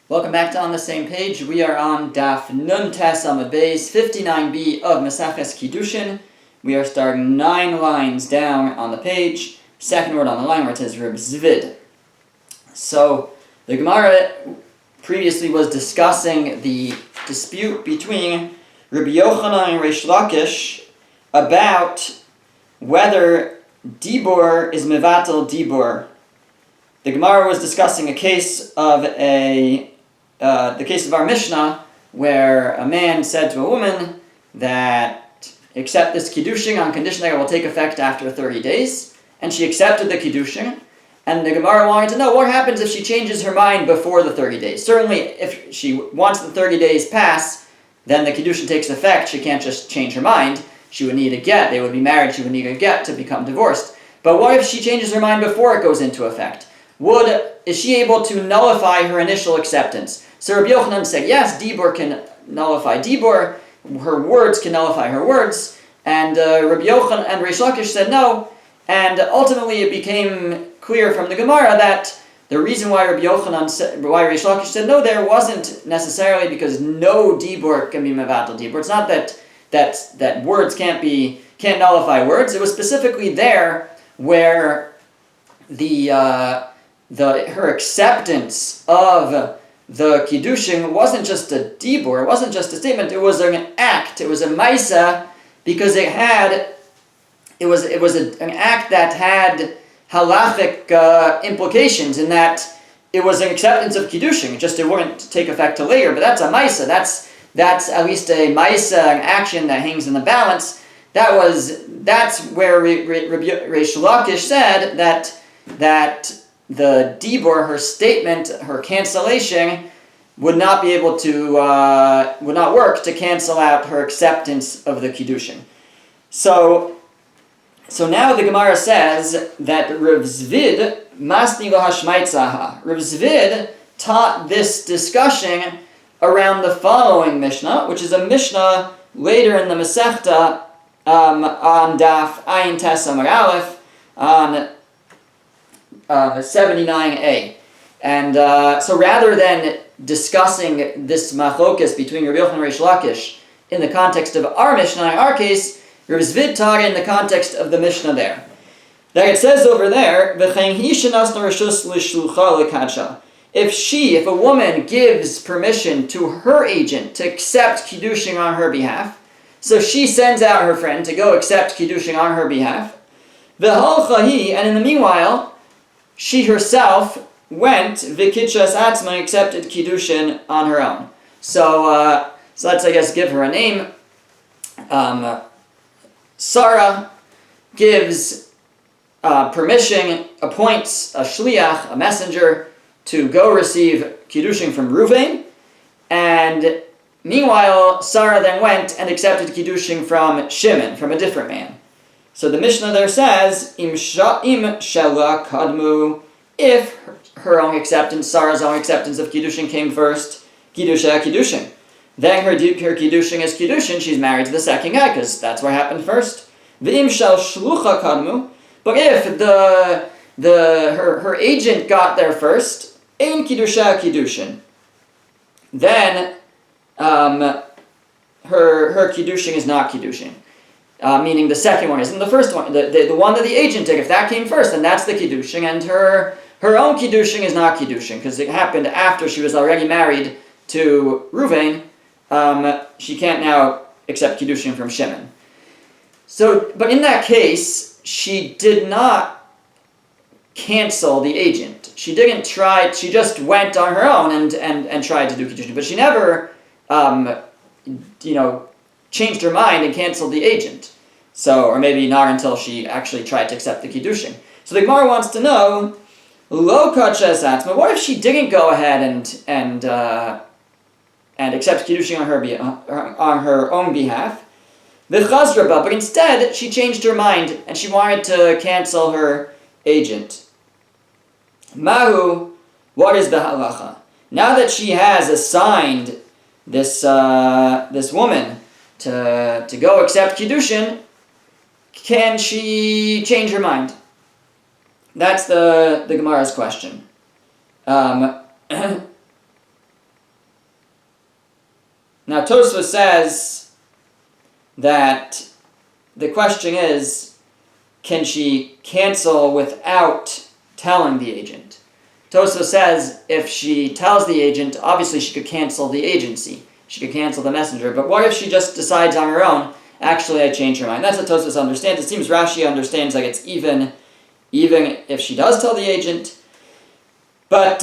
Welcome back to On the Same Page. We are on Daf Nun Tes Amud Beis 59b of Maseches Kiddushin. We are starting 9 lines down on the page. Second word on the line where it says Reb Zvid. So the Gemara previously was discussing the dispute between Rabbi Yochanan and Reish Lakish about whether Dibur is Mevatel Dibur. The Gemara was discussing a case of the case of our Mishnah, where a man said to a woman that accept this Kiddushin on condition that it will take effect after 30 days, and she accepted the Kiddushin, and the Gemara wanted to know what happens if she changes her mind before the 30 days. Certainly, if she once the 30 days pass, then the Kiddushin takes effect. She can't just change her mind. She would need a get. They would be married. She would need a get to become divorced. But what if she changes her mind before it goes into effect? Is she able to nullify her initial acceptance? So Rabbi Yochanan said, yes, Dibur can nullify Dibur, her words can nullify her words, and Rabbi Yochanan and Reish Lakish said no, and ultimately it became clear from the Gemara that the reason why Reish Lakish said no there wasn't necessarily because no Dibur can be Mevatel Dibur. It's not that words can't nullify words. It was specifically there where her acceptance of the Kiddushin wasn't just a dibur, it wasn't just a statement, it was an act, it was a maisa, because it was an act that had halachic implications in that it was an acceptance of Kiddushin, just it wouldn't take effect till later, but that's a maisa, that's at least a maisa, an action that hangs in the balance. That's where Reish Lakish said that the dibur, her statement, her cancellation, would not work to cancel out her acceptance of the Kiddushin. So now the Gemara says that Reb Zvid masni lo hashmaitzaha. Reb Zvid taught this discussion around the following Mishnah, which is a Mishnah later in the Masechta on Daf Ayin Tes Amud Aleph on 79a. And so rather than discussing this machlokes between Rabbi Yochanan and Reish Lakish in the context of our Mishnah, in our case, Reb Zvid taught in the context of the Mishnah there. That it says over there, if a woman gives permission to her agent to accept Kiddushin on her behalf, so she sends out her friend to go accept Kiddushin on her behalf, and in the meanwhile, she herself went v'kitshas atzma, accepted Kiddushin on her own. So let's, I guess, give her a name. Sarah gives permission, appoints a shliach, a messenger, to go receive Kiddushin from Ruvain, and meanwhile, Sarah then went and accepted Kiddushin from Shimon, from a different man. So the Mishnah there says, Im shela kadmu, if her own acceptance, Sarah's own acceptance of Kiddushin came first, Kiddushin. Then her Kiddushin is Kiddushin, she's married to the second guy, because that's what happened first. V'im shel shlucha kadmu, but if her agent got there first, ein Kiddushin, then her Kiddushin is not Kiddushin. Meaning the second one isn't the first one. The one that the agent did, if that came first, then that's the Kiddushin, and her own Kiddushin is not Kiddushin, because it happened after she was already married to Ruvain. She can't now accept Kiddushin from Shimon. So, but in that case, she did not cancel the agent. She didn't try, she just went on her own and tried to do Kiddushin, but she never, changed her mind and canceled the agent. So, or maybe not until she actually tried to accept the Kiddushin. So the Gemara wants to know, lo kaches atzma, what if she didn't go ahead and accept Kiddushin on her own behalf? V'chazra ba, but instead she changed her mind and she wanted to cancel her agent. Mahu, what is the halacha? Now that she has assigned this woman to go accept Kiddushin, can she change her mind? That's the Gemara's question. Now Tosfos says that the question is, can she cancel without telling the agent? Tosfos says if she tells the agent, obviously she could cancel the agency. She could cancel the messenger. But what if she just decides on her own, actually I changed her mind? That's what Tosfos understands. It seems Rashi understands like it's even if she does tell the agent. But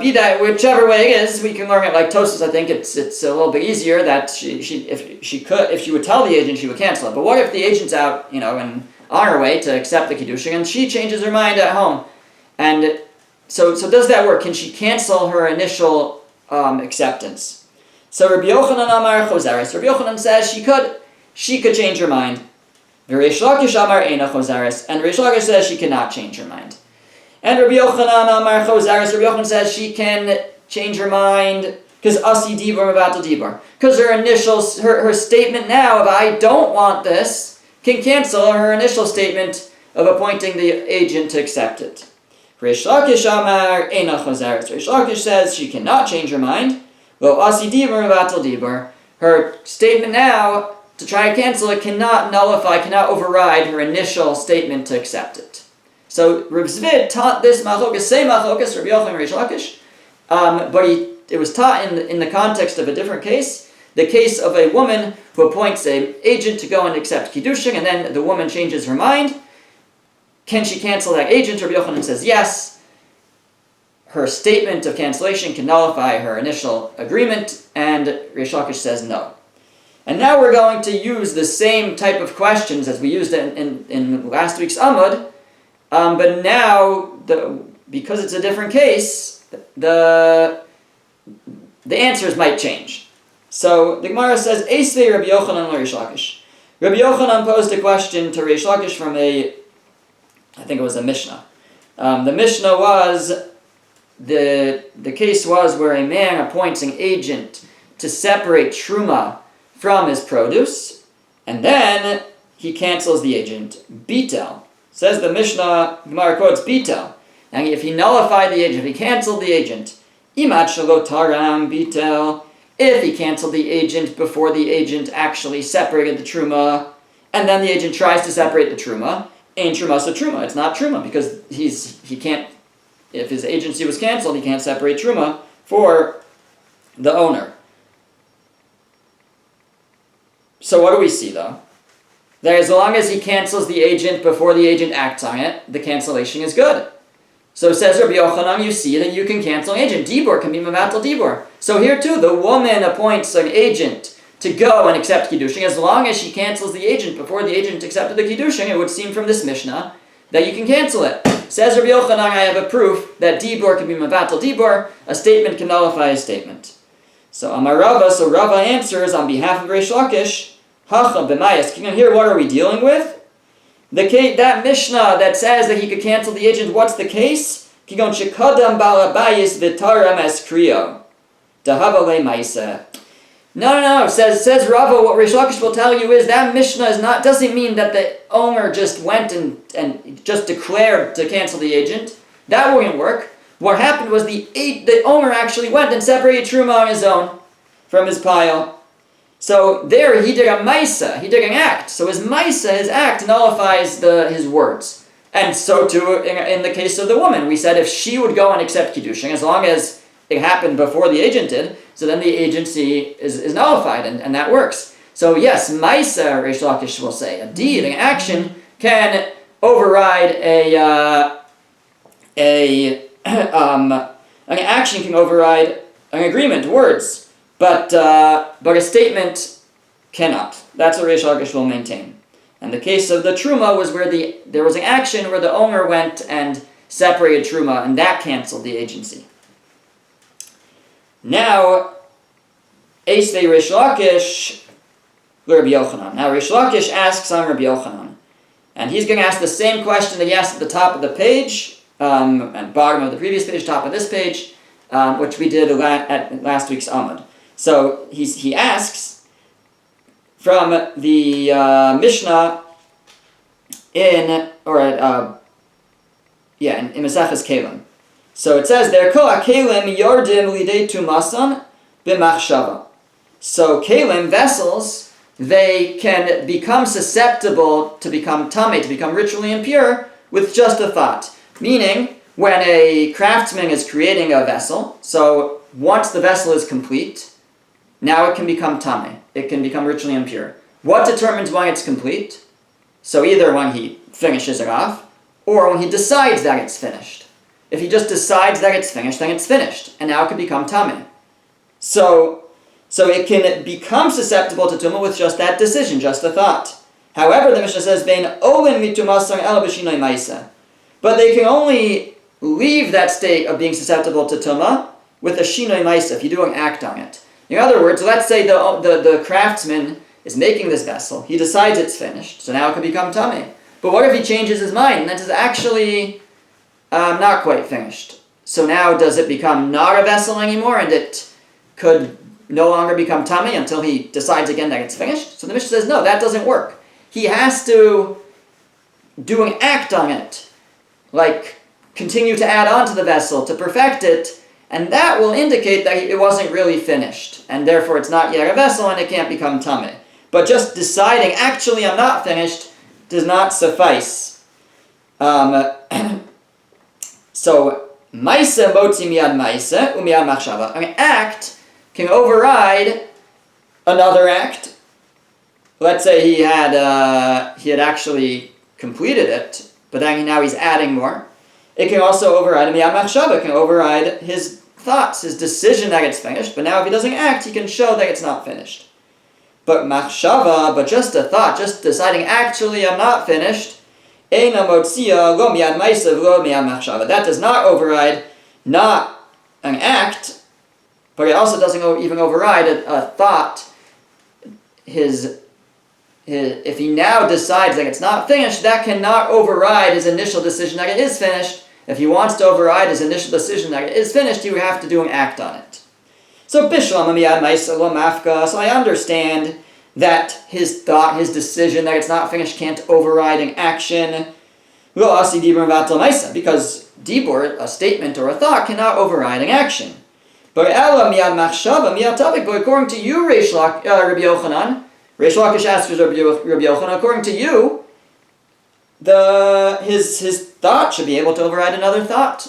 be that whichever way it is, we can learn it like Tosfos. I think it's a little bit easier that if she would tell the agent, she would cancel it. But what if the agent's out, and on her way to accept the Kiddushin, and she changes her mind at home? And so does that work? Can she cancel her initial acceptance? So Rabbi Yochanan Amar Chozaris. Rabbi Yochanan says she could change her mind. Reish Lakish Amar Eina Chozaris. And Reish Lakish says she cannot change her mind. And Rabbi Yochanan Amar Chozaris. Rabbi Yochanan says she can change her mind because Asi Dibur Mevatel Dibur. Because her statement now of I don't want this can cancel her initial statement of appointing the agent to accept it. Reish Lakish Amar Eina Chozaris. Reish Lakish says she cannot change her mind. Well, Asi Dibur Mevatel Dibur. Her statement now to try to cancel it cannot nullify, cannot override her initial statement to accept it. So Reb Zvid taught this machlokas, same machlokas, Rabbi Yochanan and Reish Lakish, but it was taught in the context of a different case, the case of a woman who appoints an agent to go and accept Kiddushin, and then the woman changes her mind. Can she cancel that agent? Rabbi Yochanan says yes. Her statement of cancellation can nullify her initial agreement, and Reish Lakish says no. And now we're going to use the same type of questions as we used in last week's Amud, but now, because it's a different case, the answers might change. So the Gemara says, Eisvei Rabbi Yochanan Reish Lakish. Rabbi Yochanan posed a question to Reish Lakish from I think it was a Mishnah. The Mishnah was, the case was where a man appoints an agent to separate Truma from his produce, and then he cancels the agent. Bitel. Says the Mishnah, Gemara quotes Bitel. And if he nullified the agent, if he canceled the agent, Imat shelo taram Bitel. If he canceled the agent before the agent actually separated the Truma, and then the agent tries to separate the Truma, ain't Truma so Truma. It's not Truma, because he can't, if his agency was canceled, he can't separate Truma for the owner. So what do we see, though? That as long as he cancels the agent before the agent acts on it, the cancellation is good. So says Rabbi Yochanan, you see that you can cancel an agent. Dibur can be Mevatel Dibur. So here too, the woman appoints an agent to go and accept Kiddushin. As long as she cancels the agent before the agent accepted the Kiddushin, it would seem from this Mishnah that you can cancel it. Says Rabbi Yochanan, I have a proof that Dibur can be Mevatel Dibur. A statement can nullify a statement. So Amar Rava, so Rava answers on behalf of Reish Lakish, Hacha b'mayas. Can you hear what are we dealing with? That Mishnah that says that he could cancel the agent, what's the case? Kigon shekadam balabayis v'taram es kriyo. Dahavale ma'isa. No. Says Rava, what Reish Lakish will tell you is that Mishnah doesn't mean that the owner just went and just declared to cancel the agent. That wouldn't work. What happened was the owner actually went and separated Truma on his own from his pile. So there he did a maisa, he did an act. So his maisa, his act, nullifies his words. And so too in the case of the woman. We said if she would go and accept Kiddushin, as long as it happened before the agent did, so then the agency is nullified, and that works. So yes, maisa, Reish Lakish will say, a deed, an action, can override an action can override an agreement, words. But a statement cannot. That's what Reish Lakish will maintain. And the case of the Truma was where there was an action where the owner went and separated Truma, and that canceled the agency. Now, Eisvei Reish Lakish, Rabbi Yochanan. Now Reish Lakish asks on Rabbi Yochanan. And he's going to ask the same question that he asked at the top of the page, and bottom of the previous page, top of this page, which we did at last week's Amud. So he asks from the Mishnah in Maseches Kelim. So it says there, Kol HaKelim Yardim Lidei Tumasan B'Machshava. So kalim, vessels, they can become susceptible to become tameh, to become ritually impure, with just a thought. Meaning, when a craftsman is creating a vessel, so once the vessel is complete, now it can become tameh. It can become ritually impure. What determines when it's complete? So either when he finishes it off, or when he decides that it's finished. If he just decides that it's finished, then it's finished, and now it can become tameh. So it can become susceptible to tumah with just that decision, just a thought. However, the Mishnah says, "Bein olin mitumasar el b'shinoi ma'isa," but they can only leave that state of being susceptible to tumah with a shinoi ma'isa, if you do an act on it. In other words, let's say the craftsman is making this vessel. He decides it's finished, so now it can become tameh. But what if he changes his mind and that is actually not quite finished? So now does it become not a vessel anymore, and it could no longer become tameh until he decides again that it's finished? So the Mishnah says, no, that doesn't work. He has to do an act on it, like continue to add on to the vessel to perfect it, and that will indicate that it wasn't really finished, and therefore it's not yet a vessel and it can't become tameh. But just deciding, actually I'm not finished, does not suffice. So, maisa motzi miyad maisa umiyad machshava. An act can override another act. Let's say he had actually completed it, but then now he's adding more. It can also override miyad machshava. It can override his thoughts, his decision that it's finished. But now if he doesn't act, he can show that it's not finished. But machshava, but just a thought, just deciding, actually I'm not finished, eina motzia lo miyad maisa lo miyad machshava. That does not override not an act, but it also doesn't even override a thought. If he now decides that it's not finished, that cannot override his initial decision that it is finished. If he wants to override his initial decision that it is finished, he would have to do an act on it. So bishlam miyad maisa lo mafka. So I understand that his thought, his decision that it's not finished can't override an action. Lo asi dibur vatal maisa, because dibur, a statement or a thought, cannot override an action. But ela miyad machshava miyad tavik. But according to you, Rabbi Yochanan, Reish Lakish asks Rabbi Yochanan, according to you, his thought should be able to override another thought.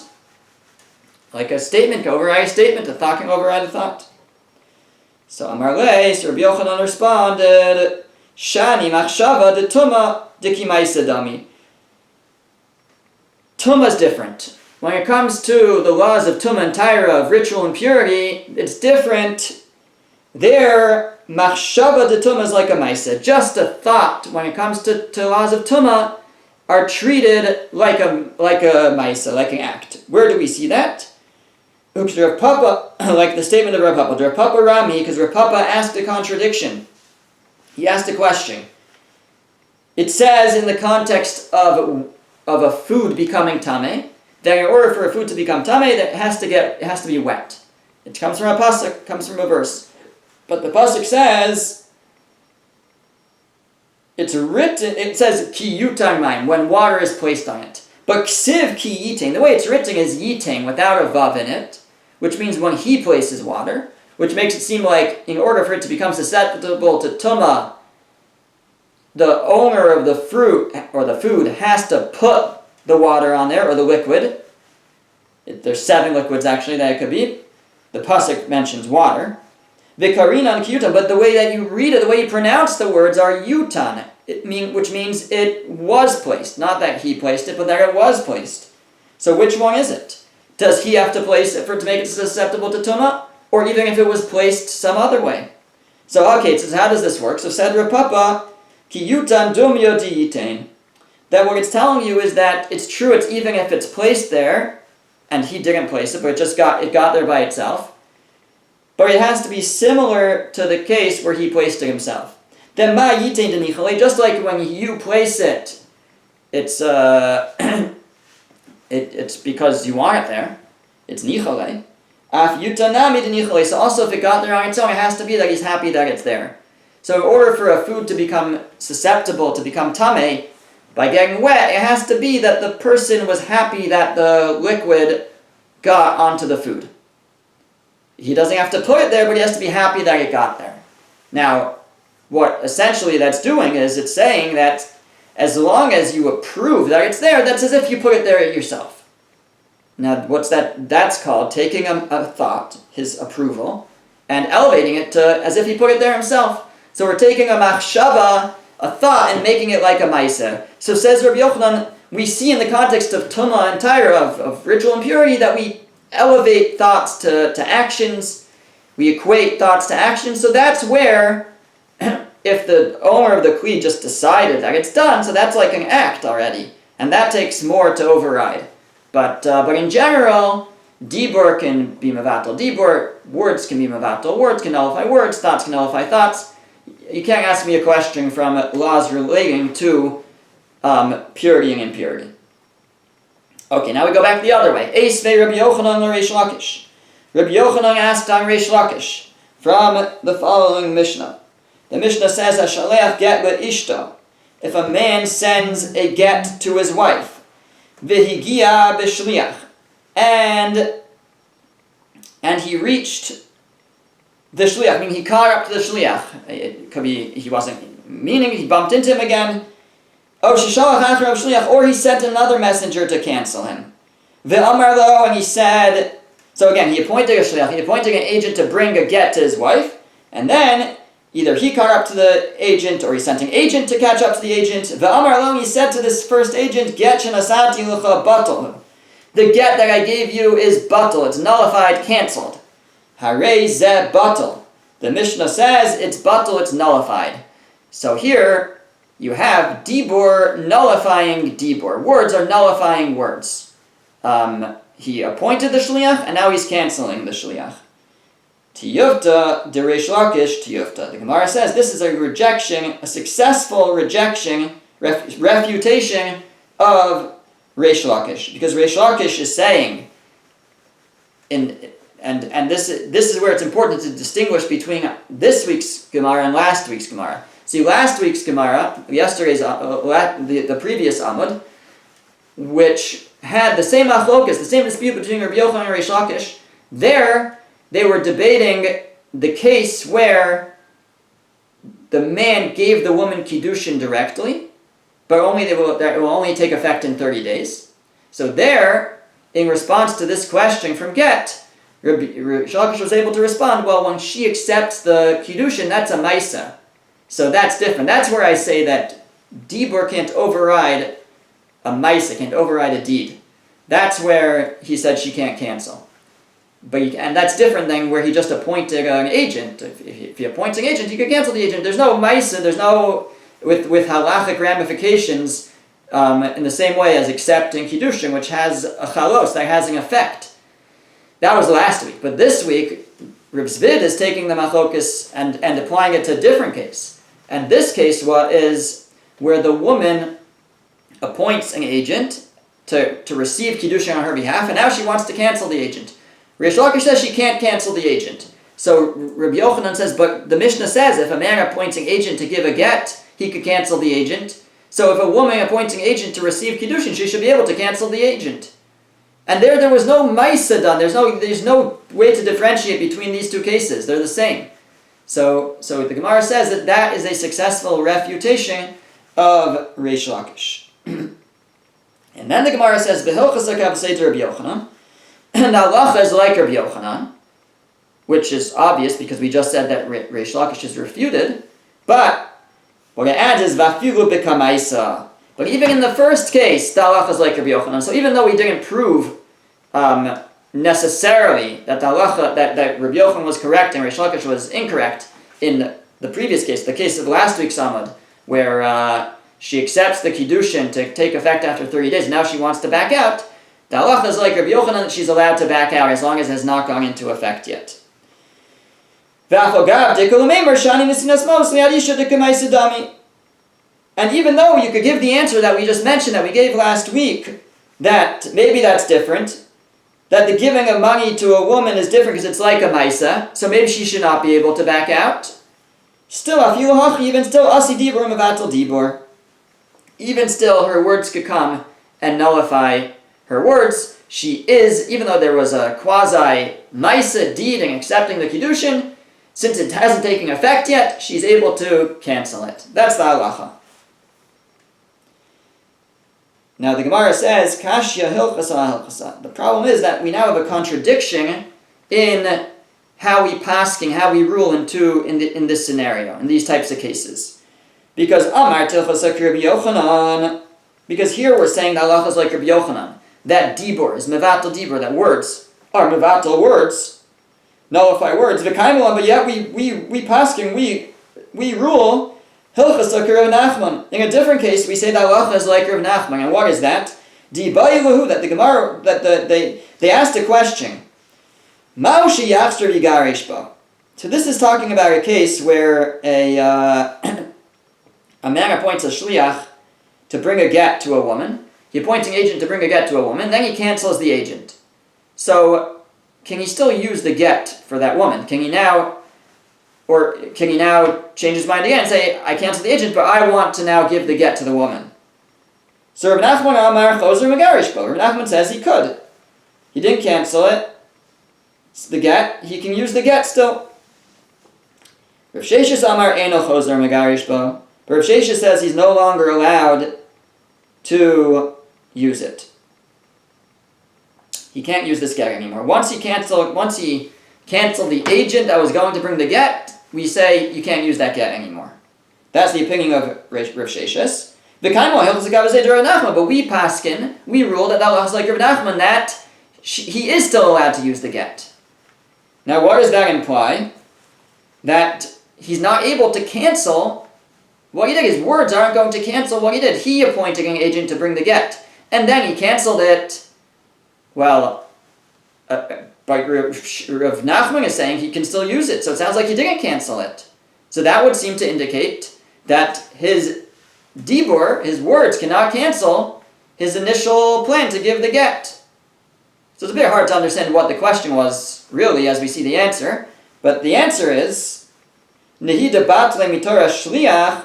Like a statement can override a statement, a thought can override a thought. So Amar Lei, so Rabbi Yochanan responded, Shani machshava de tuma de kimaisa dami. Tumah is different. When it comes to the laws of Tumah and Taira, of ritual impurity, it's different. There, machshava de Tumah is like a maisa. Just a thought, when it comes to laws of Tumah, are treated like a maisa, like an act. Where do we see that? Rav Papa, like the statement of Rav Papa. Rav Papa Rami, because Rav Papa asked a contradiction. He asked a question. It says in the context of a food becoming tameh, that in order for a food to become tameh, it has to be wet. It comes from a pasuk, comes from a verse. But the pasuk says, it's written, it says ki yutar mayim, when water is placed on it. But ksiv ki yiting, the way it's written is yiting without a vav in it, which means when he places water, which makes it seem like in order for it to become susceptible to tumah, the owner of the fruit or the food has to put the water on there, or the liquid. There's 7 liquids actually that it could be. The pasuk mentions water. Vikarinan kiyutan, but the way that you read it, the way you pronounce the words are yutan, which means it was placed. Not that he placed it, but that it was placed. So which one is it? Does he have to place it to make it susceptible to tumah? Or even if it was placed some other way? So okay, it says, how does this work? So said Rav Papa, ki yutan dumyo di yitain. That what it's telling you is that it's true, it's even if it's placed there, and he didn't place it, but it got there by itself. But it has to be similar to the case where he placed it himself. Then ma yitain denichale, just like when you place it, it's it's because you want it there. It's nichale. Af yutanami denichale. So also if it got there on its own, it has to be that he's happy that it's there. So in order for a food to become susceptible, to become tameh, by getting wet, it has to be that the person was happy that the liquid got onto the food. He doesn't have to put it there, but he has to be happy that it got there. Now, what essentially that's doing is it's saying that as long as you approve that it's there, that's as if you put it there yourself. Now, what's that? That's called taking a thought, his approval, and elevating it to as if he put it there himself. So we're taking a machshava, a thought, and making it like a ma'aseh. So says Rabbi Yochanan, we see in the context of Tumah and Tyra, of ritual impurity, that we elevate thoughts to actions, we equate thoughts to actions. So that's where, if the owner of the kli just decided that it's done, so that's like an act already, and that takes more to override. But in general, dibur can be mevatel dibur, words can be mevatel words, can nullify words, thoughts can nullify thoughts. You can't ask me a question from laws relating to purity and impurity. Okay, now we go back the other way. Eisvei Rabbi Yochanan l'Reish Lakish. Rabbi Yochanan asked on Reish Lakish from the following Mishnah. The Mishnah says, "Hashaleach get le'ishto." If a man sends a get to his wife, v'higia b'shliach, and he reached the shliach, I mean he caught up to the shliach. It could be he wasn't meaning, he bumped into him again. Oh, shishalach acharav shliach, or he sent another messenger to cancel him. Ve'amar lo, and he said, so again, he appointed a shliach, he appointed an agent to bring a get to his wife, and then either he caught up to the agent, or he sent an agent to catch up to the agent. Ve'amar lo, he said to this first agent, get shenasati l'cha batal. The get that I gave you is batal, it's nullified, cancelled. Harei zeh batal. The Mishnah says it's batal, it's nullified. So here, you have dibur nullifying dibur. Words are nullifying words. He appointed the shliach, and now he's canceling the shliach. Tiyufta de Reish Lakish tiyufta. The Gemara says this is a rejection, a successful rejection, refutation of Reish Lakish, because Reish Lakish is saying, and this is where it's important to distinguish between this week's Gemara and last week's Gemara. See, last week's Gemara, yesterday's, the previous Amud, which had the same machlokas, the same dispute between Rabbi Yochanan and Reish Lakish, there they were debating the case where the man gave the woman Kiddushin directly, but it will only take effect in 30 days. So there, in response to this question from Get, Reish Lakish was able to respond, well, when she accepts the Kiddushin, that's a Maisa. So that's different. That's where I say that dibur can't override a maisa, can't override a deed. That's where he said she can't cancel. And that's different than where he just appointed an agent. If he appoints an agent, he could cancel the agent. There's no maisa, there's no, with halachic ramifications, in the same way as accepting Kiddushin, which has a chalos, that has an effect. That was last week. But this week, Reb Zvid is taking the machlokas and applying it to a different case. And this case is where the woman appoints an agent to receive Kiddushin on her behalf, and now she wants to cancel the agent. Reish Lakish says she can't cancel the agent. So Rabbi Yochanan says, but the Mishnah says if a man appoints an agent to give a get, he could cancel the agent. So if a woman appoints an agent to receive Kiddushin, she should be able to cancel the agent. And there was no maisa done. There's no way to differentiate between these two cases. They're the same. So the Gemara says that is a successful refutation of Reish Lakish. And then the Gemara says, B'hilchas hakav seder Rabbi Yochanan, and halacha is like Rabbi Yochanan, which is obvious because we just said that Reish Lakish is refuted. But what it adds is vafilu b'kamaisa. But even in the first case, the halacha is like Rabbi Yochanan. So even though we didn't prove necessarily that the halacha, that Rabbi Yochanan was correct and Reish Lakish was incorrect in the previous case, the case of last week's Amud, where she accepts the Kiddushin to take effect after 30 days, now she wants to back out, the halacha is like Rabbi Yochanan that she's allowed to back out as long as it has not gone into effect yet. And even though you could give the answer that we just mentioned, that we gave last week, that maybe that's different, that the giving of money to a woman is different because it's like a maisa, so maybe she should not be able to back out. Still, even still, asi dibur mevatel dibur. Even still, her words could come and nullify her words. She is, even though there was a quasi maisa deed in accepting the Kiddushin, since it hasn't taken effect yet, she's able to cancel it. That's the halacha. Now the Gemara says, Kashya hilchasa hilchasa. The problem is that we now have a contradiction in how we pasking, how we rule in this scenario, in these types of cases. Because Amar tilchasa Rabbi Yochanan, because here we're saying that halacha is like Rabbi Yochanan, that dibur is mevatel dibur, that words are mevatel words, nullify words. V'kaimelam, but yet we pasking, we rule hilchas like Rav Nachman. In a different case, we say that halacha is like Rav Nachman. And what is that? Dibayilahu, that the Gemara, that they asked a question. Ma'ushi yachster v'garesh ba. So this is talking about a case where a man appoints a shliach to bring a get to a woman. He appoints an agent to bring a get to a woman, then he cancels the agent. So, can he still use the get for that woman? Can he now change his mind again and say, I cancel the agent, but I want to now give the get to the woman? So Rav Nachman Amar Choser Megarish Bo. Rav Nachman says he could. He didn't cancel it. It's the get. He can use the get still. Rav Sheshes Amar Eino Choser Megarish Bo. But Rav Sheshes says he's no longer allowed to use it. He can't use this get anymore. Once he canceled the agent that was going to bring the get, we say you can't use that get anymore. That's the opinion of Rav Sheshes. But we paskin, we rule that was like Rav Nachman, that he is still allowed to use the get. Now what does that imply? That he's not able to cancel what he did. His words aren't going to cancel what he did. He appointed an agent to bring the get, and then he canceled it. Well, but Rav Nachman is saying he can still use it, so it sounds like he didn't cancel it. So that would seem to indicate that his dibur, his words, cannot cancel his initial plan to give the get. So it's a bit hard to understand what the question was, really, as we see the answer. But the answer is, Nehida batle mitorah shliach,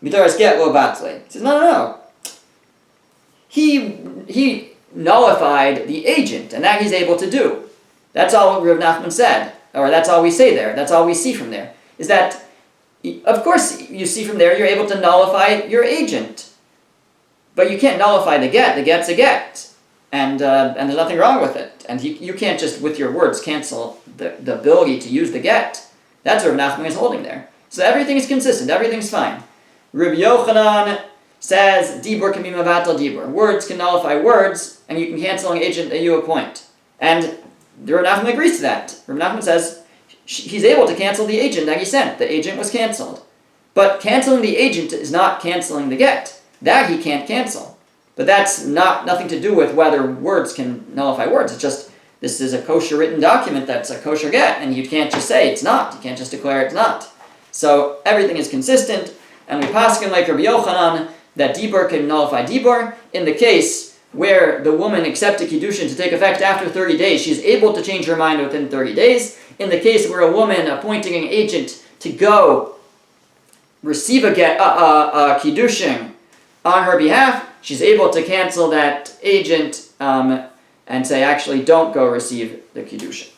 mitorah get lo batle. He says, no. He nullified the agent, and that he's able to do. That's all Rav Nachman said, or that's all we say there. That's all we see from there. Is that, of course, you see from there you're able to nullify your agent, but you can't nullify the get. The get's a get, and there's nothing wrong with it. And you can't just with your words cancel the ability to use the get. That's what Rav Nachman is holding there. So everything is consistent. Everything's fine. Rabbi Yochanan says dibur can be mevatel dibur. Words can nullify words, and you can cancel an agent that you appoint. And Rav Nachman agrees to that. Rav Nachman says he's able to cancel the agent that he sent. The agent was canceled. But canceling the agent is not canceling the get. That he can't cancel. But that's nothing to do with whether words can nullify words. It's just, this is a kosher written document that's a kosher get, and you can't just say it's not. You can't just declare it's not. So everything is consistent, and we paskin like Rabbi Yochanan that dibur can nullify dibur. In the case where the woman accepted Kiddushin to take effect after 30 days, she's able to change her mind within 30 days. In the case where a woman appointing an agent to go receive a Kiddushin on her behalf, she's able to cancel that agent and say, actually, don't go receive the Kiddushin.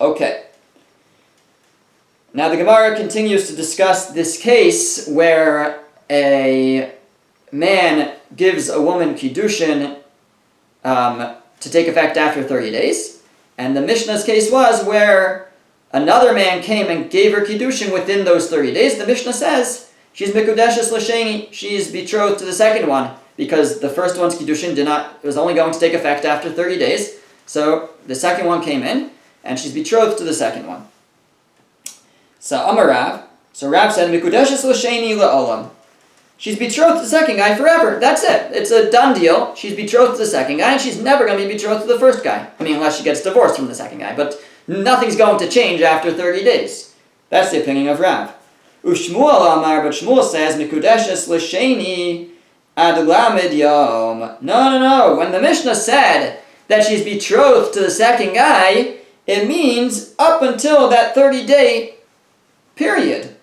Okay. Now the Gemara continues to discuss this case where a man gives a woman Kiddushin to take effect after 30 days. And the Mishnah's case was where another man came and gave her Kiddushin within those 30 days. The Mishnah says she's Mikudeshes L'Sheni, she's betrothed to the second one, because the first one's Kiddushin was only going to take effect after 30 days. So the second one came in, and she's betrothed to the second one. So Amar Rav, so Rav said, Mikudeshes L'Sheni La'olam. She's betrothed to the second guy forever. That's it. It's a done deal. She's betrothed to the second guy, and she's never going to be betrothed to the first guy. I mean, unless she gets divorced from the second guy. But nothing's going to change after 30 days. That's the opinion of Rav. Ushmuel Amar, but Shmuel says, Mikudeshes L'Sheni Ad Lamed Yom. No. When the Mishnah said that she's betrothed to the second guy, it means up until that 30-day period.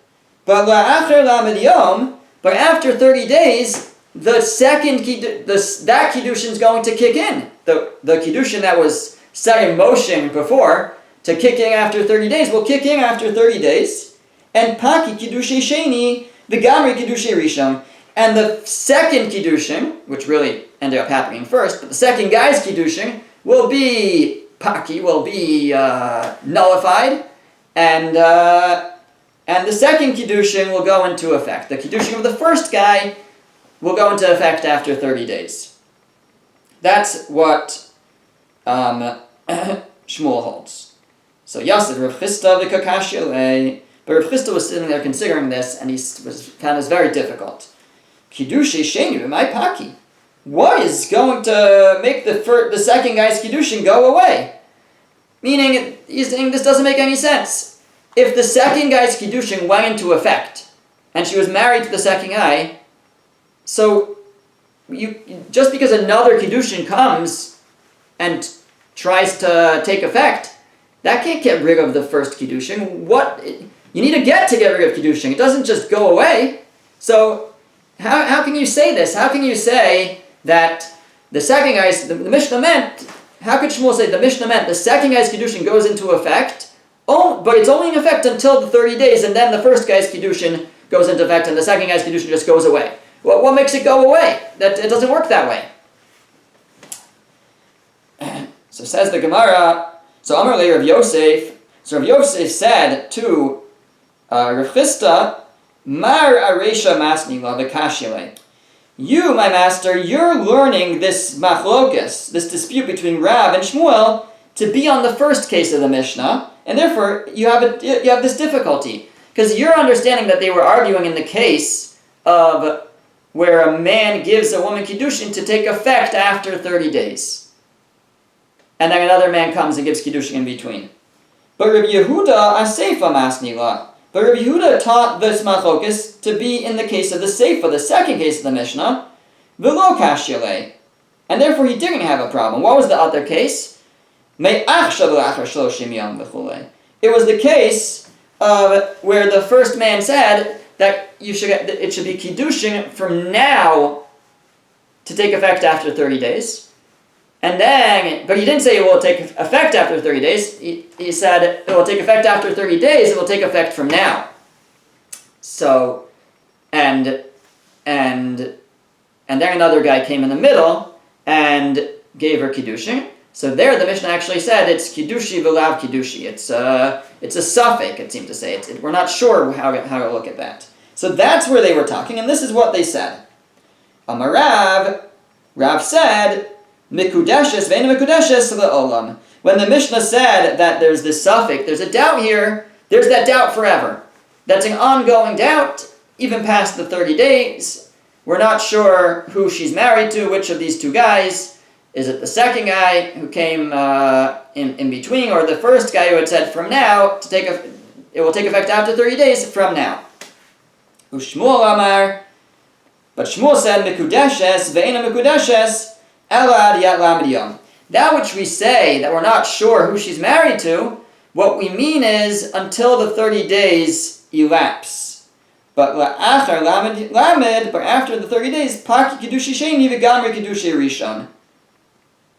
But La'acher Lamed Yom, but after 30 days, the second that Kiddushin is going to kick in. The Kiddushin that was set in motion before, to kick in after 30 days will kick in after 30 days. And Paki Kiddushin Sheni, the Gamri Kiddushin Rishon. And the second Kiddushin, which really ended up happening first, but the second guy's Kiddushin will be Paki, will be nullified. And the second Kiddushin will go into effect. The Kiddushin of the first guy will go into effect after 30 days. That's what Shmuel holds. So Yosef, Rav Chisda v'kakashilei, but Rav Chisda was sitting there considering this, and he found this very difficult. Kiddushin sheni b'mai paki. What is going to make the second guy's Kiddushin go away? Meaning, he's saying this doesn't make any sense. If the second guy's Kiddushin went into effect, and she was married to the second guy, so just because another Kiddushin comes and tries to take effect, that can't get rid of the first Kiddushin. You need a get to get rid of Kiddushin. It doesn't just go away. So how can you say this? How can you say that the second guy's, the Mishnah meant, how could Shmuel say the Mishnah meant the second guy's Kiddushin goes into effect, but it's only in effect until the 30 days, and then the first guy's Kiddushin goes into effect, and the second guy's Kiddushin just goes away. What makes it go away? That it doesn't work that way. So says the Gemara, so Amar le Rav Yosef, so Rav Yosef said to Rav Chisda, Mar aresha masni la v'kashile. You, my master, you're learning this machlokas, this dispute between Rav and Shmuel, to be on the first case of the Mishnah, and therefore you have this difficulty. Because you're understanding that they were arguing in the case of where a man gives a woman Kiddushin to take effect after 30 days. And then another man comes and gives Kiddushin in between. But Rabbi Yehuda aseifa masni la. But Rabbi Yehuda taught this machlokas to be in the case of the Seifa, the second case of the Mishnah, v'lo kashyale. And therefore he didn't have a problem. What was the other case? It was the case of where the first man said that it should be Kiddushin from now to take effect after 30 days. And then, but he didn't say it will take effect after 30 days. He said it will take effect after 30 days, it will take effect from now. So, and then another guy came in the middle and gave her Kiddushin. So there the Mishnah actually said it's Kiddushi v'lav Kiddushi. It's a suffix, it seemed to say. We're not sure how to look at that. So that's where they were talking, and this is what they said. Amar Rav said, Mikudeshes ve'ena mikudeshes le'olam. When the Mishnah said that there's this suffix, there's a doubt here, there's that doubt forever. That's an ongoing doubt, even past the 30 days. We're not sure who she's married to, which of these two guys. Is it the second guy who came in between, or the first guy who had said from now, it will take effect after 30 days from now? Ushmuel Amar, but Shmuel said, Mikudeshes ve'ena mikudeshes, that which we say that we're not sure who she's married to, what we mean is until the 30 days elapse. But after the 30 days, Paki Kiddushi Sheni v'Gamri Kiddushi Rishon.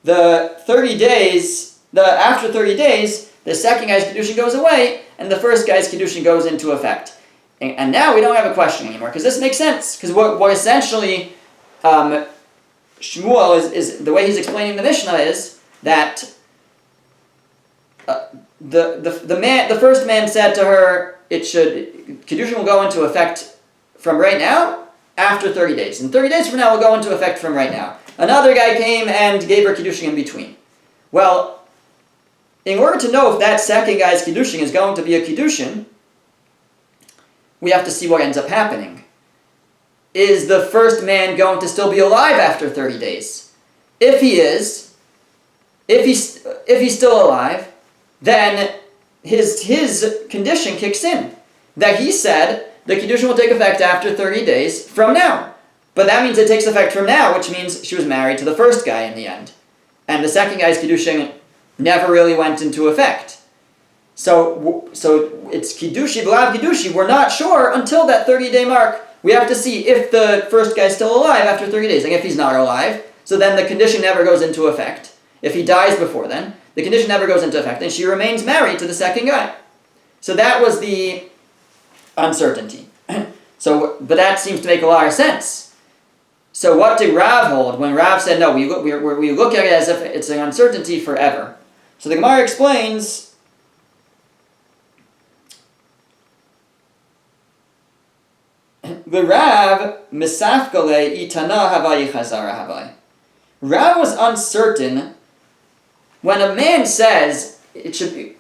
After 30 days, the second guy's Kiddushin goes away, and the first guy's Kiddushin goes into effect. And now we don't have a question anymore, because this makes sense. Because what essentially Shmuel is the way he's explaining the Mishnah is that the first man said to her, Kiddushin will go into effect from right now after 30 days. And 30 days from now will go into effect from right now. Another guy came and gave her Kiddushin in between. Well, in order to know if that second guy's Kiddushin is going to be a Kiddushin, we have to see what ends up happening. Is the first man going to still be alive after 30 days? If he is, if he's still alive, then his condition kicks in. That he said the Kiddushin will take effect after 30 days from now. But that means it takes effect from now, which means she was married to the first guy in the end. And the second guy's Kiddushin never really went into effect. So it's Kiddushi v'lav Kiddushi. We're not sure until that 30-day mark. We have to see if the first guy's still alive after 30 days. And if he's not alive, so then the condition never goes into effect. If he dies before then the condition never goes into effect, and she remains married to the second guy. So that was the uncertainty. But that seems to make a lot of sense. So what did Rav hold when Rav said, no, we look at it as if it's an uncertainty forever? So the Gemara explains, the Rav misafkale itana havai chazara havai. Rav was uncertain when a man says it should be,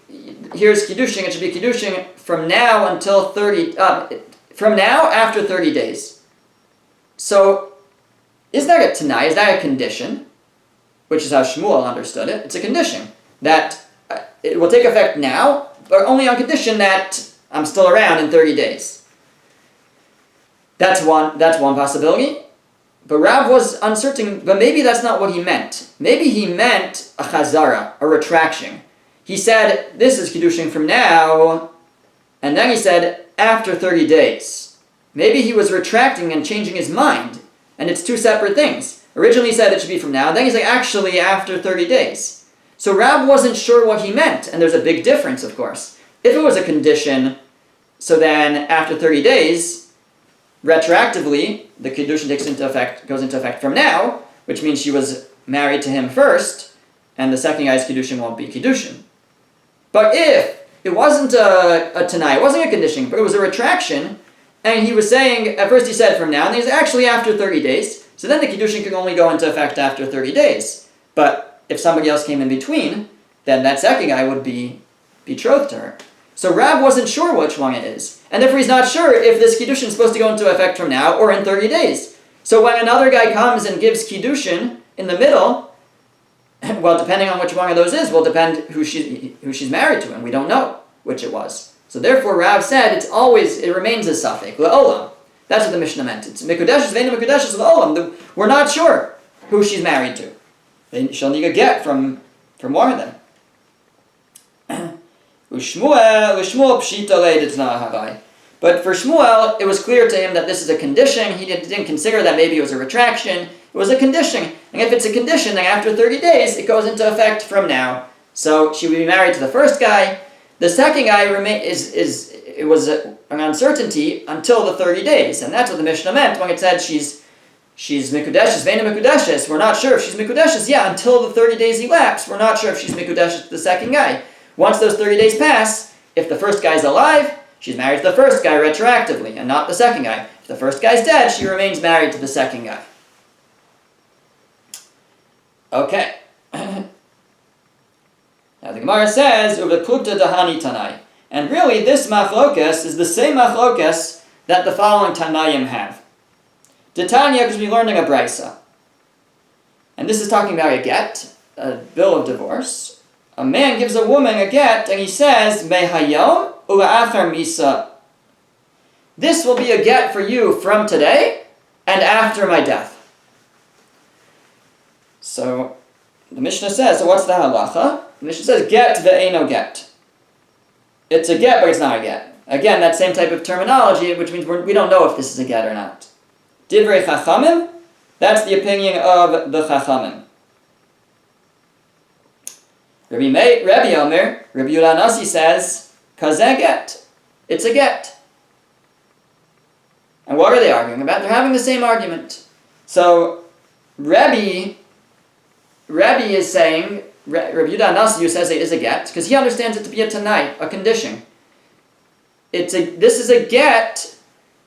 here's Kiddushin, it should be Kiddushin from now until from now after 30 days. So is that a Tanai? Is that a condition? Which is how Shmuel understood it. It's a condition that it will take effect now, but only on condition that I'm still around in 30 days. That's one possibility. But Rav was uncertain, but maybe that's not what he meant. Maybe he meant a chazara, a retraction. He said, this is Kiddushin from now, and then he said, after 30 days. Maybe he was retracting and changing his mind, and it's two separate things. Originally he said it should be from now, and then he's like, actually, after 30 days. So Rav wasn't sure what he meant, and there's a big difference, of course. If it was a condition, so then after 30 days, retroactively, the Kiddushin goes into effect from now, which means she was married to him first, and the second guy's Kiddushin won't be Kiddushin. But if it wasn't a Tanai, it wasn't a condition, but it was a retraction, and he was saying, at first he said from now, and he's actually after 30 days, so then the Kiddushin can only go into effect after 30 days. But if somebody else came in between, then that second guy would be betrothed to her. So Rav wasn't sure which one it is. And therefore he's not sure if this Kiddushin is supposed to go into effect from now or in 30 days. So when another guy comes and gives Kiddushin in the middle, well, depending on which one of those is, will depend who she's married to, and we don't know which it was. So therefore Rav said it remains a safek, le'olam. That's what the Mishnah meant. It's mikudeshes, ve'enu mikudeshes le'olam. We're not sure who she's married to. She'll need a get from one of them. But for Shmuel, it was clear to him that this is a condition. He didn't consider that maybe it was a retraction. It was a condition. And if it's a condition, then after 30 days, it goes into effect from now. So she would be married to the first guy. The second guy it was an uncertainty until the 30 days. And that's what the Mishnah meant when it said she's mikudeshes, ve'ena mikudeshes. We're not sure if she's mikudeshes. Yeah, until the 30 days elapse, we're not sure if she's mikudeshes to the second guy. Once those 30 days pass, if the first guy's alive, she's married to the first guy retroactively, and not the second guy. If the first guy's dead, she remains married to the second guy. Okay. Now the Gemara says, Uveputa dahani tanai. And really, this machlokas is the same machlokas that the following Tanaim have. Titania, because we're learning a brisa. And this is talking about a get, a bill of divorce. A man gives a woman a get, and he says, Mehayom ula'achar misa. This will be a get for you from today and after my death. So, the Mishnah says, so what's the halacha? The Mishnah says, get ve'eno get. It's a get, but it's not a get. Again, that same type of terminology, which means we don't know if this is a get or not. Divrei chachamim, that's the opinion of the chachamim. Rabbi Omer, Rabbi Yehuda Nasi says, kazeh get. It's a get. And what are they arguing about? They're having the same argument. So, Rabbi is saying, Rabbi Yehuda Nasi, who says it is a get, because he understands it to be a tanai, a condition. This is a get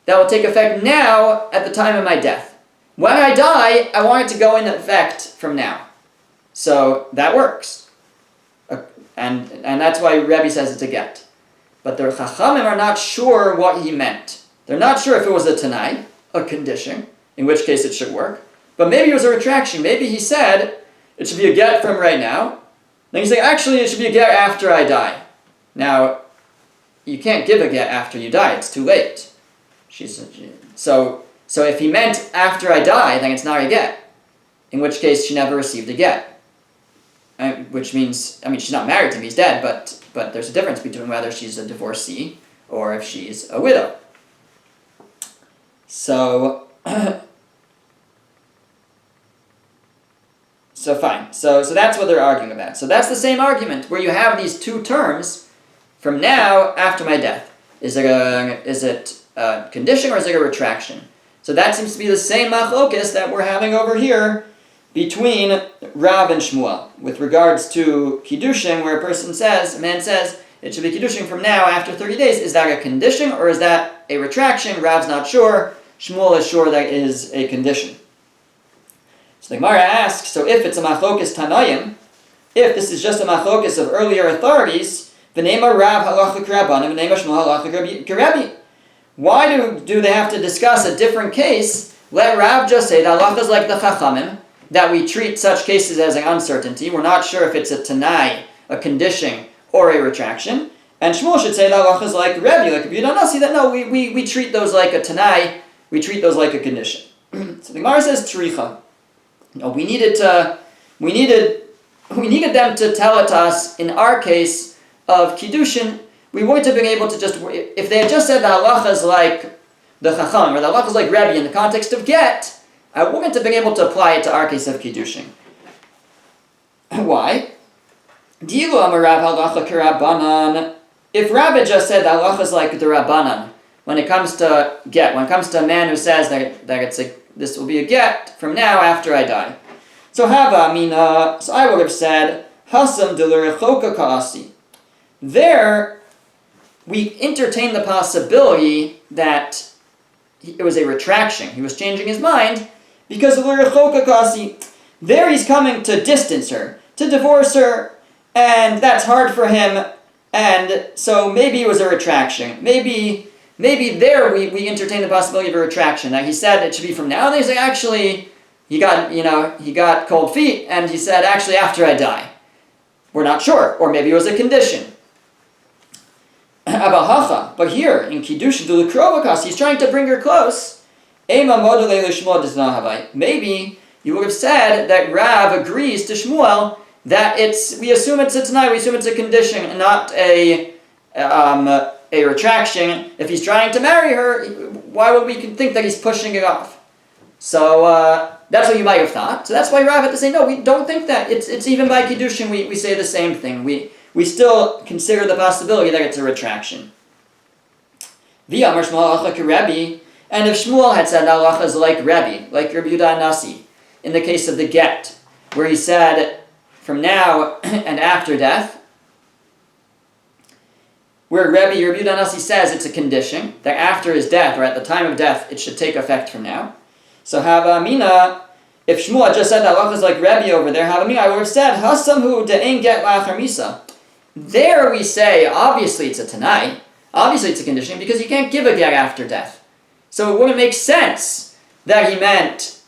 that will take effect now at the time of my death. When I die, I want it to go into effect from now. So, that works. And that's why Rebbe says it's a get. But the Chachamim are not sure what he meant. They're not sure if it was a Tanai, a condition, in which case it should work. But maybe it was a retraction. Maybe he said it should be a get from right now. Then he's saying, actually, it should be a get after I die. Now, you can't give a get after you die. It's too late. So if he meant after I die, then it's not a get. In which case, she never received a get. Which means, she's not married to him, he's dead, but there's a difference between whether she's a divorcee or if she's a widow. So So fine. So that's what they're arguing about. So that's the same argument where you have these two terms from now after my death. Is it a condition or is it a retraction? So that seems to be the same machlokes that we're having over here between Rav and Shmuel with regards to Kiddushin, where a man says, it should be Kiddushin from now after 30 days. Is that a condition or is that a retraction? Rav's not sure. Shmuel is sure that is a condition. So the Gemara asks, so if it's a machlokes Tanayim, if this is just a machlokes of earlier authorities, v'neima Rav halacha k'Rabbanan, v'neima Shmuel halacha k'Rabbi. Why do they have to discuss a different case? Let Rav just say the halacha is like the Chachamim, that we treat such cases as an uncertainty. We're not sure if it's a Tanai, a condition, or a retraction. And Shmuel should say the halacha is like Rebbe, like if you don't see that, no, we treat those like a Tanai, we treat those like a condition. So the Gemara says Tricha. No, we needed them to tell it to us in our case of Kiddushin. We wouldn't have been able to just, if they had just said the halacha is like the Chacham, or the halacha is like Rebbe in the context of get, I wouldn't have been able to apply it to our case of Kiddushin. Why? Dilu amar Rav halacha k'Rabbanan. If Rav had just said the halacha is like the Rabbanan, when it comes to get, when it comes to a man who says that this will be a get from now after I die. So Hava Amina, so I would have said, Hasam delurichoka kaasi. There, we entertain the possibility that it was a retraction. He was changing his mind because of delurichoka kaasi. There he's coming to distance her, to divorce her, and that's hard for him, and so maybe it was a retraction. Maybe there we entertain the possibility of a retraction. Now he said it should be from now, and he's like, actually, he got cold feet, and he said, actually, after I die. We're not sure. Or maybe it was a condition. But here, in Kiddushin, he's trying to bring her close. Maybe you would have said that Rav agrees to Shmuel that we assume it's a Tanai, we assume it's a condition, and not a retraction. If he's trying to marry her, why would we think that he's pushing it off? So that's what you might have thought. So that's why Rav had to say, no, we don't think that. It's even by Kiddushin we say the same thing. We still consider the possibility that it's a retraction. V'amar Shmuel halacha k'Rebbe, and if Shmuel had said halacha is like Rebbe, like Rabbi Yehuda Nasi, in the case of the get, where he said from now and after death, where Rabbi Yehuda Nasi says it's a condition, that after his death, or at the time of death, it should take effect from now. So Hava Amina, if Shmuel had just said that halacha is like Rebbe over there, Hava Amina, I would have said, Hasamhu de'en get la'achar misa. There we say, obviously it's a Tanai, obviously it's a condition, because you can't give a get after death. So it wouldn't make sense that he meant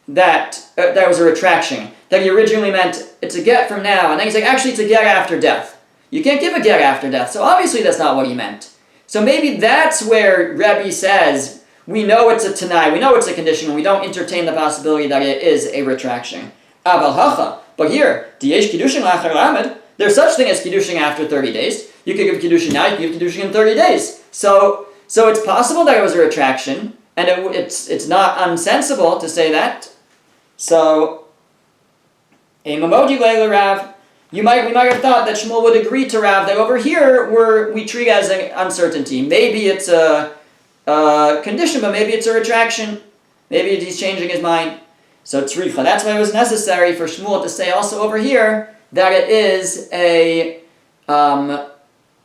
that that was a retraction, that he originally meant it's a get from now, and then he's like, actually it's a get after death. You can't give a get after death, so obviously that's not what he meant. So maybe that's where Rebbe says, we know it's a Tanai, we know it's a condition, and we don't entertain the possibility that it is a retraction. Aval hacha, but here, diyesh kiddushin la'achar lamed, there's such thing as Kiddushin after 30 days. You could give Kiddushin now, you could give Kiddushin in 30 days. So it's possible that it was a retraction, and it's not unsensible to say that. So, Mamodi Leila Rav, we might have thought that Shmuel would agree to Rav that over here we treat as an uncertainty. Maybe it's a condition, but maybe it's a retraction. Maybe he's changing his mind. So tzricha. That's why it was necessary for Shmuel to say also over here that it is that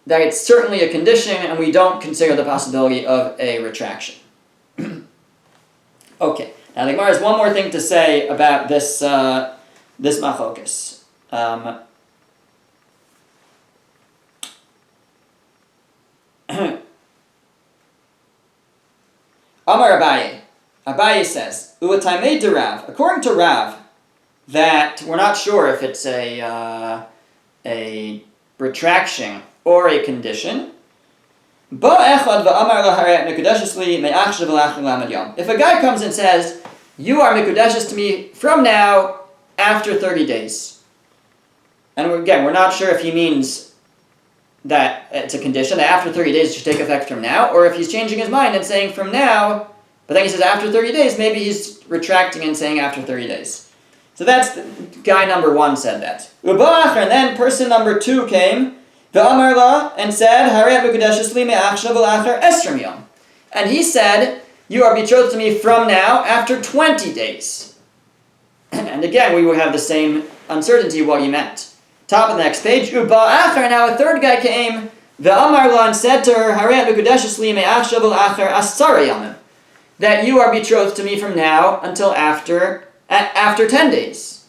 it's certainly a condition, and we don't consider the possibility of a retraction. Okay. Now the Gemara has one more thing to say about this machlokus. Amar Abaye. Abaye says, U'ataimei de Rav. According to Rav, that we're not sure if it's a retraction or a condition. If a guy comes and says, you are mikudeshes to me from now after 30 days. And again, we're not sure if he means that it's a condition, that after 30 days it should take effect from now, or if he's changing his mind and saying from now, but then he says after 30 days, maybe he's retracting and saying after 30 days. So that's guy number 1 said that. Ubach, and then person number 2 came, V'amar la, and said, Harei mekudeshes li me'achshav v'lacher esrim yom. And he said, you are betrothed to me from now after 20 days. And again, we would have the same uncertainty what he meant. Top of the next page, Uba'achar, now a third guy came, V'amar la, and said to her, Harei mekudeshes li me'achshav v'lacher asara yomim. That you are betrothed to me from now until after 10 days.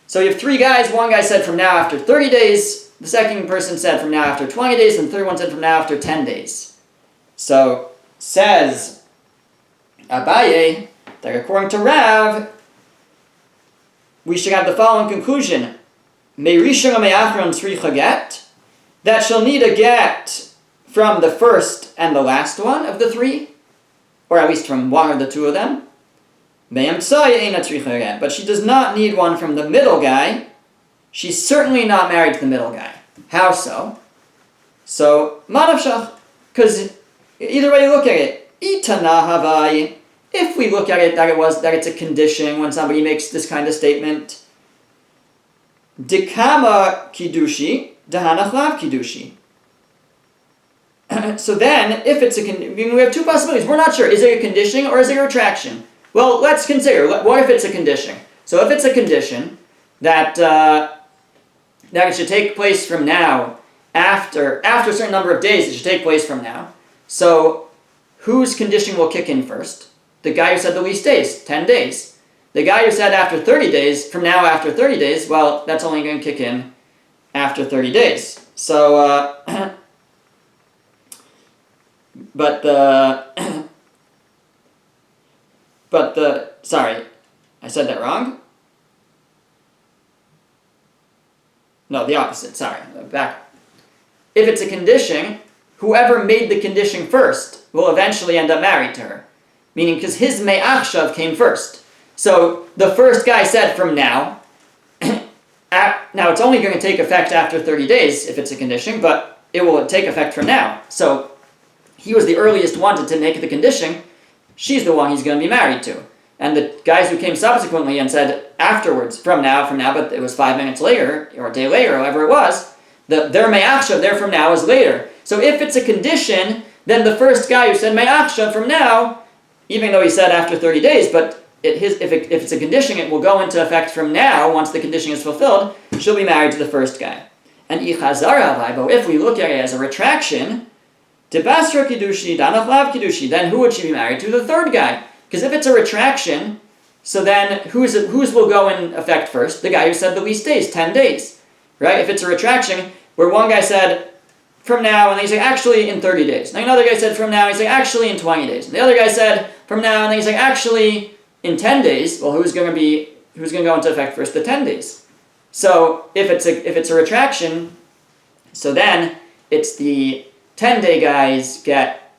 So you have 3 guys. One guy said from now after 30 days. The second person said from now after 20 days. And the third one said from now after 10 days. So says Abaye that according to Rav, we should have the following conclusion. Me'rishon me'achron tzricha get. That she'll need a get from the first and the last one of the 3. Or at least from one of the 2 of them. But she does not need one from the middle guy. She's certainly not married to the middle guy. How so? So, manavshach. Because either way you look at it, itana havai. If we look at it that it's a condition when somebody makes this kind of statement, dikama kiddushi, dahanachlav kiddushi. So then, if it's we have 2 possibilities. We're not sure. Is it a condition or is it a retraction? Well, let's consider. What if it's a condition? So if it's a condition that it should take place from now, after a certain number of days, it should take place from now. So whose condition will kick in first? The guy who said the least days, 10 days. The guy who said after 30 days, from now after 30 days, well, that's only going to kick in after 30 days. So, sorry, I said that wrong? No, the opposite, sorry, back. If it's a condition, whoever made the condition first will eventually end up married to her. Meaning, because his me'achshav came first. So, the first guy said from now, now it's only going to take effect after 30 days if it's a condition, but it will take effect from now. So, he was the earliest one to make the condition. She's the one he's going to be married to. And the guys who came subsequently and said afterwards, from now, but it was 5 minutes later, or a day later, however it was, their me'achshav, their from now, is later. So if it's a condition, then the first guy who said me'achshav from now, even though he said after 30 days, but if it's a condition, it will go into effect from now, once the condition is fulfilled, she'll be married to the first guy. And but if we look at it as a retraction, Tibasra Kiddushi, Danachlav Kiddushi, then who would she be married to? The third guy. Because if it's a retraction, so then whose will go in effect first? The guy who said the least days, 10 days. Right? If it's a retraction, where one guy said from now, and then he's like, actually in 30 days. And another guy said from now, he's like, actually in 20 days. And the other guy said from now, and then he's like, actually in 10 days. Well, who's going to go into effect first? The 10 days. So if it's a retraction, so then it's the 10-day guys get,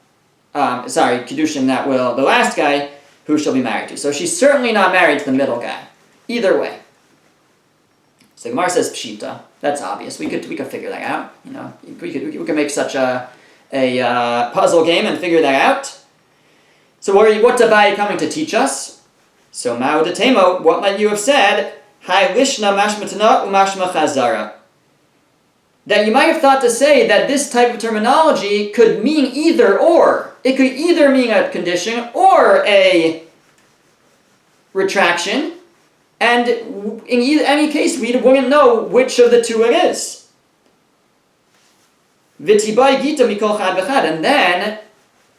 Kiddushin that will, the last guy, who she'll be married to. So she's certainly not married to the middle guy. Either way. So the Gemara says Pshita. That's obvious. We could figure that out. You know, we could make such a puzzle game and figure that out. So what's Abaye coming to teach us? So Ma'od Temo, what might you have said? Hai lishna mashmatana umashma chazara. That you might have thought to say that this type of terminology could mean either or. It could either mean a condition or a retraction, and in any case, we wouldn't know which of the 2 it is. V'tibai gita mikol chad v'chad, and then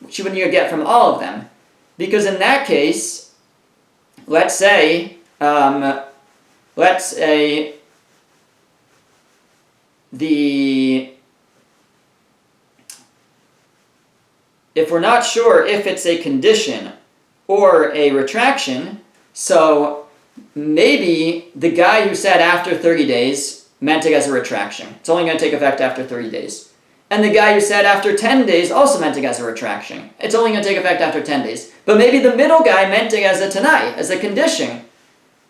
she wouldn't get from all of them, because in that case, let's say if we're not sure if it's a condition or a retraction, so maybe the guy who said after 30 days meant it as a retraction. It's only going to take effect after 30 days. And the guy who said after 10 days also meant it as a retraction. It's only going to take effect after 10 days. But maybe the middle guy meant it as a tanai, as a condition.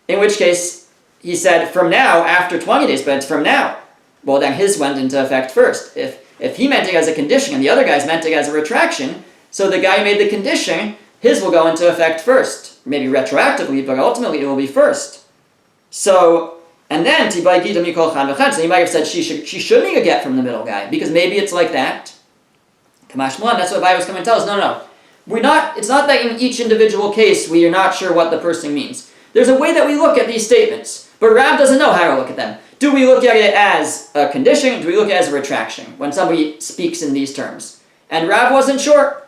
In which case, he said from now, after 20 days, but it's from now. Well, then his went into effect first. If he meant it as a condition and the other guys meant it as a retraction, so the guy who made the condition his will go into effect first. Maybe retroactively, but ultimately it will be first. So, and then, so you might have said she should need a get from the middle guy, because maybe it's like that. Kamash Mulan, that's what Abai was coming to tell us. No. It's not that in each individual case we are not sure what the person means. There's a way that we look at these statements, but Rav doesn't know how to look at them. Do we look at it as a condition? Do we look at it as a retraction when somebody speaks in these terms? And Rav wasn't sure.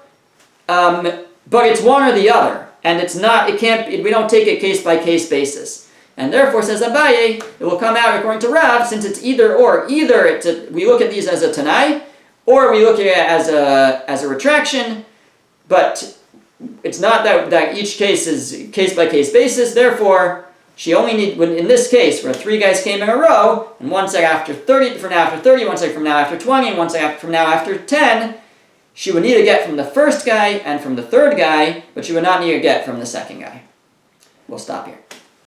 But it's one or the other, and we don't take it case by case basis. And therefore, says Abaye, it will come out according to Rav, since it's either or. Either we look at these as a Tanai, or we look at it as a retraction, but it's not that each case is case by case basis. Therefore, she only in this case, where 3 guys came in a row, and one second after 30, from now after 30, one second from now after 20, and one second from now after 10, she would need a get from the first guy and from the third guy, but she would not need a get from the second guy. We'll stop here.